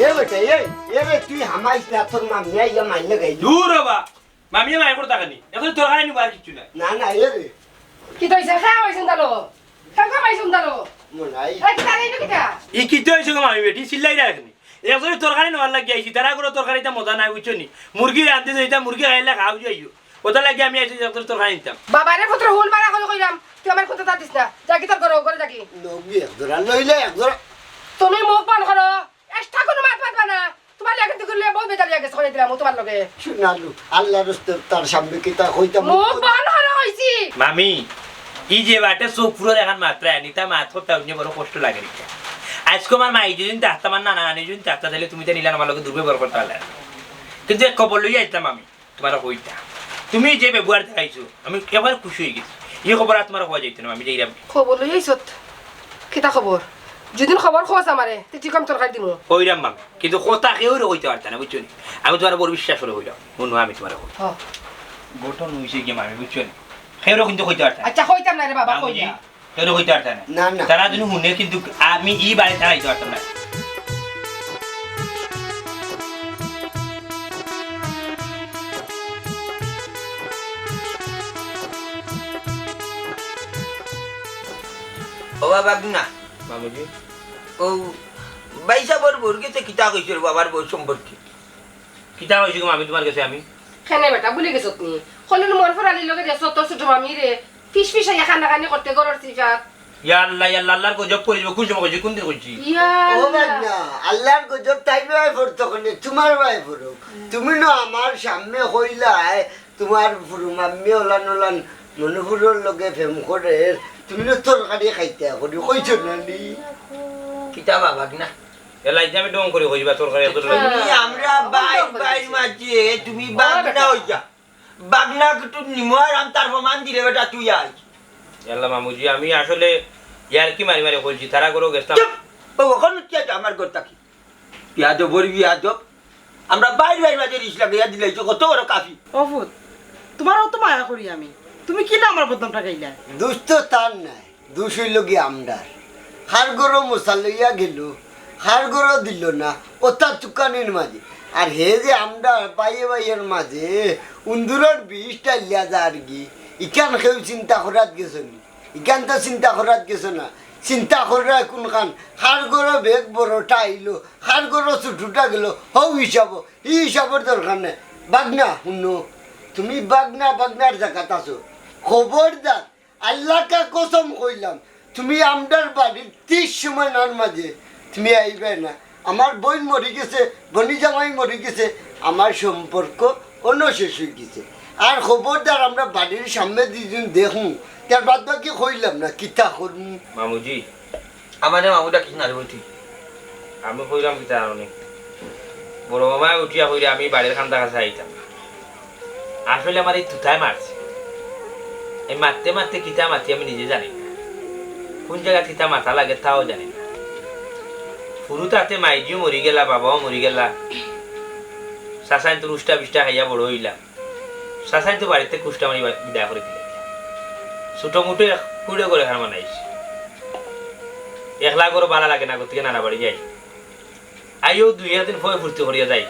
[SPEAKER 2] এ বেটা এ রে তুই হামাইস না তোর মামি আইয়া মাইলে গাই
[SPEAKER 3] দূর বাবা মামিয়ে মাই করতে থাকেনি এখন তোর খাই নিবার কিছু নাই
[SPEAKER 2] না না এ রে
[SPEAKER 4] কি তইছে খাওয়া হইছেন দালো খাওয়া হইছেন দালো
[SPEAKER 2] মনাই
[SPEAKER 4] এই কিতা রে কিতা
[SPEAKER 3] ই কি তো হইছে গো মামি বেটি চিল্লাই রাখনি এখন তরকারি নেওয়ার লাগি আইছি তারা করে তরকারিটা মজা নাই বুঝছো নি মুরগি রাঁধতে যাইতা মুরগি খাইলে খাও যাইও ওটা লাগি আমি আইছি যখন তরকারি নিতাম
[SPEAKER 4] বাবারে পুত্র হুল মারা কইলাম তুই আমার কথা দিস না যাকি তোর ঘরে যাকি
[SPEAKER 2] নবি একদরা লইলে একদরা
[SPEAKER 4] তুমি মুখ বন্ধ করো এক্সট্রা কোনো মাত মাতবা না তোমার লাগে তো করলে বহুত বেজার লাগে সরে দিলাম তোমার লগে
[SPEAKER 2] শুনালু আল্লাহর রাস্তে তার সামনে কিতা কইতাম
[SPEAKER 4] মুখ বন্ধ করো হইছি
[SPEAKER 3] মামি ই যে বাটে চোখ ফুরোর এখন মাত্রা নিতা মাত করতে উনি বড় কষ্ট লাগে রিকা আজকে আমার মা যদি চাহতা আমার নানা নানি যদি চাহতা তাহলে তুমি তো নিলাম আমার লগে দুর্ব্যবহার করতে পারলে কিন্তু এক খবর লইয়া আইতাম আমি তোমার কইতা তুমি যে ব্যবহার দেখাইছো আমি একেবারে খুশি হয়ে গেছি এই খবর আর তোমার হওয়া যাইতো না আমি যাইলাম
[SPEAKER 4] খবর লই আইছত কিতা খবর যদি খবর খোঁজ আমারে তুই ঠিক কাম তরকারি দিমু
[SPEAKER 3] কইরাম মামি কিন্তু কথা কেউ কইতে পারত না বুঝছো আমি তোমার বড় বিশ্বাস করে হইলাম মনে আমি তোমার
[SPEAKER 4] হ্যাঁ
[SPEAKER 3] গঠন হইছে কি মামি বুঝছো কেউ কিন্তু কইতে পারত
[SPEAKER 4] আচ্ছা কইতাম না রে বাবা কইয়া
[SPEAKER 3] কেউ কইতে পারত না
[SPEAKER 2] না না
[SPEAKER 3] তারা যদি শুনে কিন্তু আমি ই বাড়ি থাকাইতে পারতাম না
[SPEAKER 1] ও বাবা না
[SPEAKER 3] মামুজি
[SPEAKER 1] ও বাইসা বর বর গেছে কিতা কইছিল বাবার বউ সম্পর্কে
[SPEAKER 3] কিতা হইছে গো মামি তোমার কাছে আমি
[SPEAKER 4] খানে বেটা ভুলে গেছত নি হলুন মোর ফরালি লগে রে সত ছোট মামি রে ফিস ফিস আইয়া খানা খানি করতে গরর সিফাত
[SPEAKER 3] ইয়া আল্লাহ গজব করে দিব কোন সময় কইছি কোন দিন কইছি
[SPEAKER 4] ইয়া
[SPEAKER 2] ও না আল্লাহর গজব তাই ভাই পড়তো কোনে তোমার ভাই পড়ো তুমি না আমার সামনে হইলাই তোমার ফুরু মাম্মি ওলান ওলান মনুপুরের লগে ফেম করে তুমি না তরকারি খাইতে করি কইছো না নি
[SPEAKER 1] কিতা বাবা না
[SPEAKER 3] এলাই আমি ডং করে কইবা তরকারি এত
[SPEAKER 1] তুমি আমরা বাই মাঝে তুমি বাগনা হইয়া বাগনা কিন্তু নিমর আম তার প্রমাণ দিলে বেটা তুই আই
[SPEAKER 3] আল্লাহ মামুজি আমি আসলে ইয়ার কি মারি মারি কইছি তারা করে গেছতাম
[SPEAKER 1] ও ওখানে কি আছে আমার ঘর থাকি পিয়াজ বড় পিয়াজ আমরা বাইরে মাঝে ইসলাম ইয়া দিলাইছো কত বড় কাফি
[SPEAKER 9] অফুত তোমারও তো মায়া করি আমি তুমি কি না আমার বদনামটা গাইলা
[SPEAKER 2] দুষ্ট তার নাই দুষ হইল কি আমদার হার গরো মশা লইয়া গেল হার গরো দিল না ও তার চুকানির মাঝে আর হে যে আমদার পাইয়ে বাইয়ের মাঝে উন্দুরের বিষ টাইলিয়া যা আর কি ইকান কেউ চিন্তা করাত গেছো নি ইকান তো চিন্তা করাত গেছো না চিন্তা করা কোন খান হার গরো বেগ বড়টা আইলো হার গরো ছোটটা গেল হও হিসাব এই হিসাবের দরকার নেই বাগনা শুনো তুমি বাগনার জায়গাত আছো খবরদার আল্লাহকে কসম কইলাম তুমি আমদার বাড়ির 30 সময় নার মাঝে তুমি আইবে না আমার বোন মরে গেছে বনি জামাই মরে গেছে আমার সম্পর্ক অন্য শেষ হয়ে গেছে আর খবরদার আমরা বাড়ির সামনে দুজন দেখুন তার বাদ বাকি কইলাম না কিতা করুন
[SPEAKER 3] মামুজি
[SPEAKER 1] আমাদের মামুটা কি না বলছি
[SPEAKER 3] আমি কইলাম কিতা অনেক বড় মামা উঠিয়া কইরে আমি বাড়ির খান্দা কাছে আইতাম আসলে আমার এই তুতায় মারছে এই মারতে মারতে কিতা মারতে আমি নিজে জানি না কোন জায়গা কিতা মাথা লাগে তাও জানি না ফুরু তাতে মাইজিও মরি গেলা বাবাও মরি গেলা শাসাইন তো রুষ্টা বিষ্টা খাইয়া বড় হইলাম শাসাইন তো বাড়িতে কুষ্টা মারি বিদায় করে দিলে ছোট মুটো কুড়ে করে হার মানাইছি একলা করে ভালো লাগে না থেকে নানা বাড়ি যাই আইও 2 দিন ভয় ফুর্তি করিয়া যাই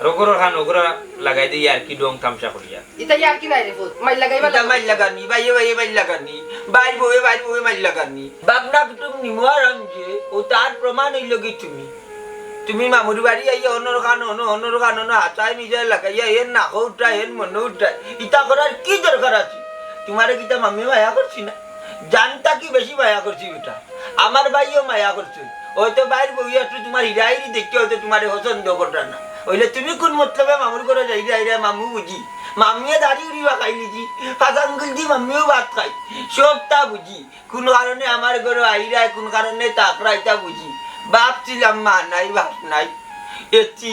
[SPEAKER 3] রোগর খান ওগরা লাগাই দিই আর কি ডং তামসা করিয়া
[SPEAKER 4] ইতা ইয়ার কি নাই রে ফুট মাই লাগাইবা
[SPEAKER 1] এটা মাইল লাগানি বাইয়ে বাইয়ে মাইল লাগানি বাইর বয়ে মাইল লাগানি বাগনা তুমি নিমারাম যে ও তার প্রমাণ হইল কি তুমি মামুর বাড়ি আইয়া অনর খান হাতায় নিজে লাগাইয়া এর নাক উঠায় এর মন উঠায় ইতা করার কি দরকার আছে তোমারে কিতা মামি মায়া করছি না জানতা কি বেশি মায়া করছি ওটা আমার ভাইও মায়া করছে হয়তো বাইর বইয়া তোমার হিরাইরি দেখতে হয়তো তোমার পছন্দ করতা না হইলে তুমি কোন মতলবে মামুর করে যাই মামু বুঝি মামিয়ে দাড়ি উড়িবা খাই লিজি ফাঁসাঙ্গুল দি মামিও ভাত খাই সবটা বুঝি কোন কারণে আমার ঘরে আইরায় কোন কারণে তাকরাইটা বুঝি বাপ ছিলাম মা নাই বাপ নাই এসছি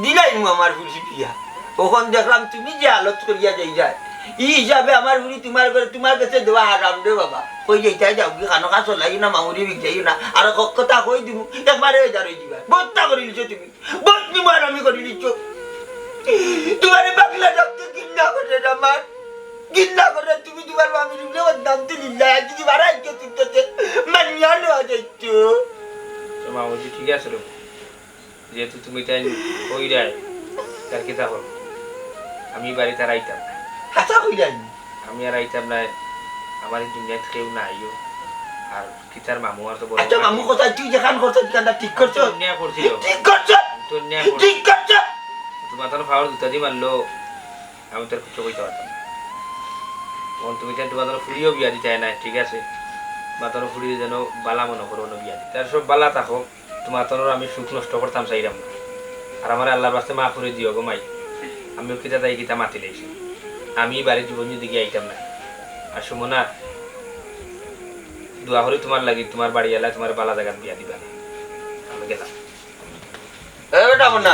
[SPEAKER 1] দিলাই আমার বুঝি পিয়া ওখান দেখলাম তুমি যে আলোচ করিয়া যাই যায় ই হিসাবে আমার বুড়ি তোমার কাছে দেওয়া হারাম রে বাবা কই যাইতাই যাও কি খানো খা চলাই না মামুরি বিক যাই না আর কথা কই দিব একবারে যারই দিবা বত্তা করে লিছো তুমি বত্তি মার আমি করে লিছো তোমার বাংলা ডাক্তার কিন্না করে আমার কিন্না করে তুমি তোমার মামির উপরে বদনাম দিলিল্লা যদি বাড়াই কে চিন্তাতে মানিয়া নেওয়া যাইতো
[SPEAKER 3] মামুজি ঠিক আছে রে যেহেতু তুমি তাই কই রায় তার কিতা হল আমি বাড়িতে রাইতাম
[SPEAKER 1] হাসা কই যাই
[SPEAKER 3] আমি আর আইতাম না আমার এই দুনিয়াতে কেউ নাইও আর কিতার মামু আর তো বড়
[SPEAKER 1] আচ্ছা মামু কথা তুই যেখান করছিস কান্দা ঠিক করছো
[SPEAKER 3] দুনিয়া করছিল
[SPEAKER 1] ঠিক করছো
[SPEAKER 3] দুনিয়া
[SPEAKER 1] ঠিক করছো
[SPEAKER 3] তোমার তো ফাওয়ার দুটা দি মারলো আমি তোর কিছু কইতে পারতাম না তখন তুমি তাই তোমার ফুলিও বিয়া দিতে না ঠিক আছে মাতানো ফুলি যেন বালা মনে করো না বিয়া দিতে আর সব বালা থাকো তোমার তোর আমি সুখ নষ্ট করতাম চাইলাম না আর আমার আল্লাহর বাস্তে মা করে দিও গো মাই আমিও কিতা তাই কিতা মাতি লেছি আমি বাড়ির জীবন দিকে আইতাম না আর সুমনা দোয়া করি তোমার লাগি তোমার বাড়ি এলা তোমার বালা জায়গা বিয়া দিবা আমি গেলাম
[SPEAKER 1] এটা মনে